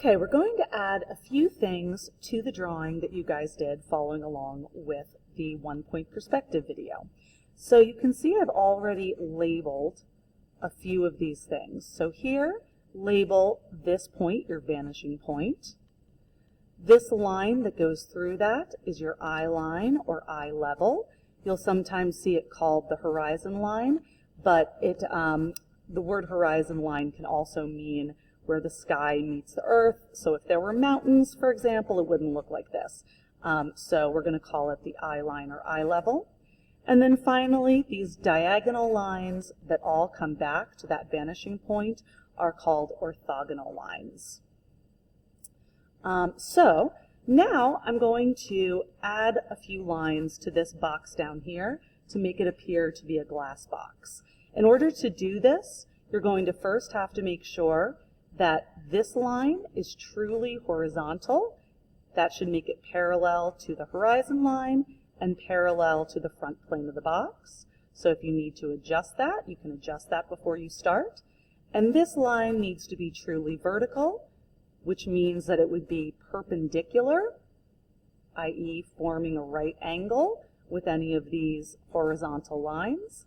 Okay, we're going to add a few things to the drawing that you guys did following along with the 1-point perspective video. So you can see I've already labeled a few of these things. So here, label this point, your vanishing point. This line that goes through that is your eye line or eye level. You'll sometimes see it called the horizon line, but the word horizon line can also mean where the sky meets the earth. So if there were mountains, for example, it wouldn't look like this. So we're going to call it the eye line or eye level. And then finally, these diagonal lines that all come back to that vanishing point are called orthogonal lines. So now I'm going to add a few lines to this box down here to make it appear to be a glass box. In order to do this, you're going to first have to make sure that this line is truly horizontal. That should make it parallel to the horizon line and parallel to the front plane of the box. So if you need to adjust that, you can adjust that before you start. And this line needs to be truly vertical, which means that it would be perpendicular, i.e. forming a right angle with any of these horizontal lines,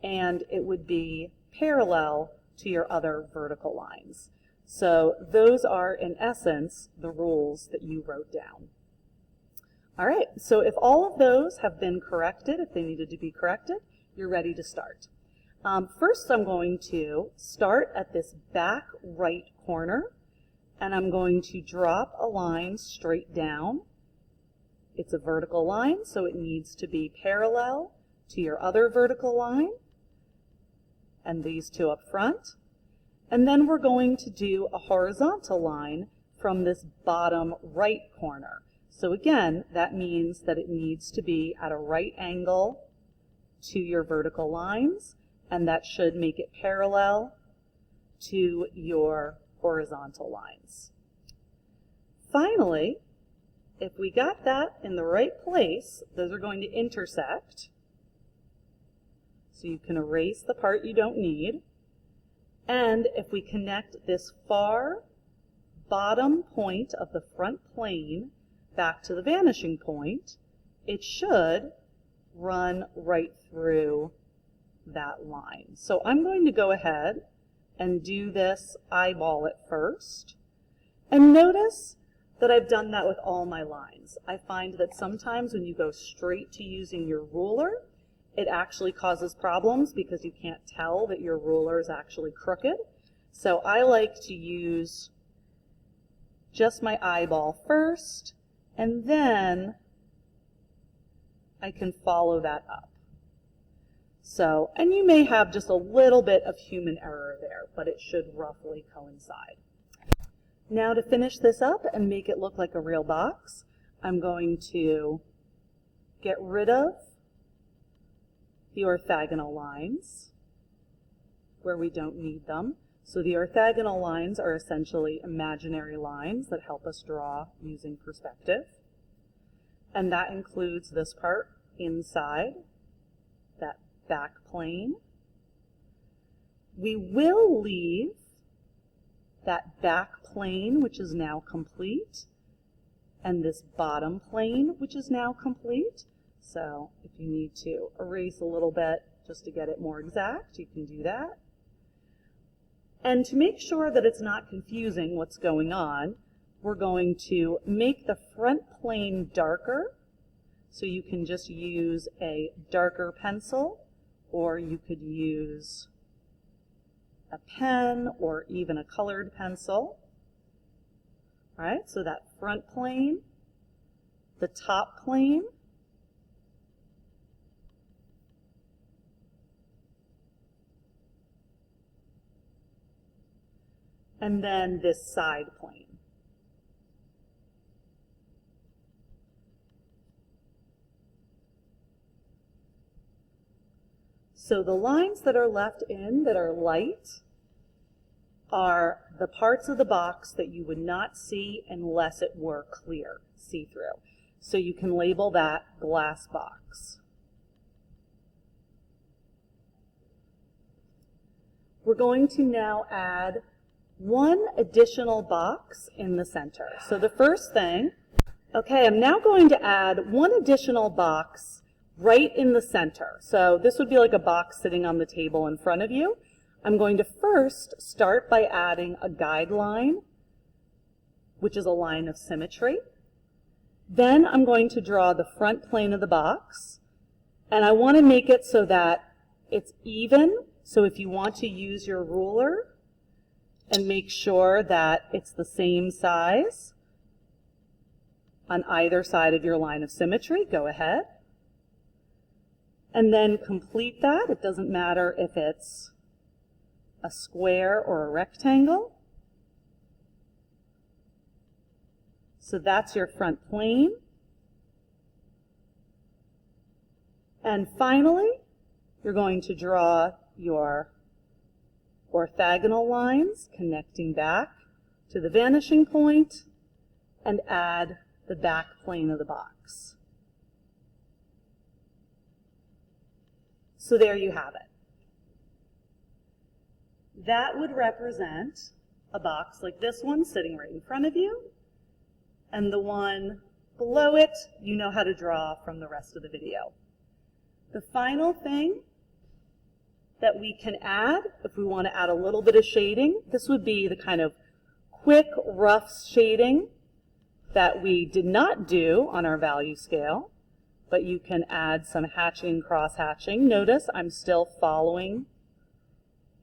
and it would be parallel to your other vertical lines. So those are, in essence, the rules that you wrote down. All right, so if all of those have been corrected, if they needed to be corrected, you're ready to start. First, I'm going to start at this back right corner, and I'm going to drop a line straight down. It's a vertical line, so it needs to be parallel to your other vertical line, and these two up front. And then we're going to do a horizontal line from this bottom right corner. So again, that means that it needs to be at a right angle to your vertical lines, and that should make it parallel to your horizontal lines. Finally, if we got that in the right place, those are going to intersect. So you can erase the part you don't need. And if we connect this far bottom point of the front plane back to the vanishing point, it should run right through that line. So I'm going to go ahead and do this, eyeball it first. And notice that I've done that with all my lines. I find that sometimes when you go straight to using your ruler, it actually causes problems because you can't tell that your ruler is actually crooked. So I like to use just my eyeball first, and then I can follow that up. So, and you may have just a little bit of human error there, but it should roughly coincide. Now to finish this up and make it look like a real box, I'm going to get rid of the orthogonal lines where we don't need them. So the orthogonal lines are essentially imaginary lines that help us draw using perspective. And that includes this part inside, that back plane. We will leave that back plane, which is now complete, and this bottom plane, which is now complete. So if you need to erase a little bit just to get it more exact, you can do that. And to make sure that it's not confusing what's going on, we're going to make the front plane darker. So you can just use a darker pencil, or you could use a pen or even a colored pencil. All right, so that front plane, the top plane, and then this side plane. So the lines that are left in that are light are the parts of the box that you would not see unless it were clear, see-through. So you can label that glass box. We're going to now add one additional box in the center. So the first thing, okay, I'm now going to add one additional box right in the center. So this would be like a box sitting on the table in front of you. I'm going to first start by adding a guideline, which is a line of symmetry. Then I'm going to draw the front plane of the box, and I want to make it so that it's even. So if you want to use your ruler and make sure that it's the same size on either side of your line of symmetry, go ahead. And then complete that. It doesn't matter if it's a square or a rectangle. So that's your front plane. And finally, you're going to draw your orthogonal lines connecting back to the vanishing point and add the back plane of the box. So there you have it. That would represent a box like this one sitting right in front of you, and the one below it you know how to draw from the rest of the video. The final thing that we can add, if we want to add a little bit of shading, this would be the kind of quick, rough shading that we did not do on our value scale, but you can add some hatching and cross-hatching. Notice I'm still following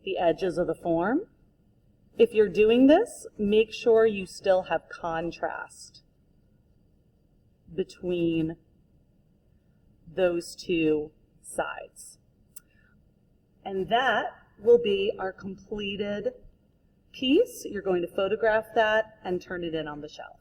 the edges of the form. If you're doing this, make sure you still have contrast between those two sides. And that will be our completed piece. You're going to photograph that and turn it in on the shelf.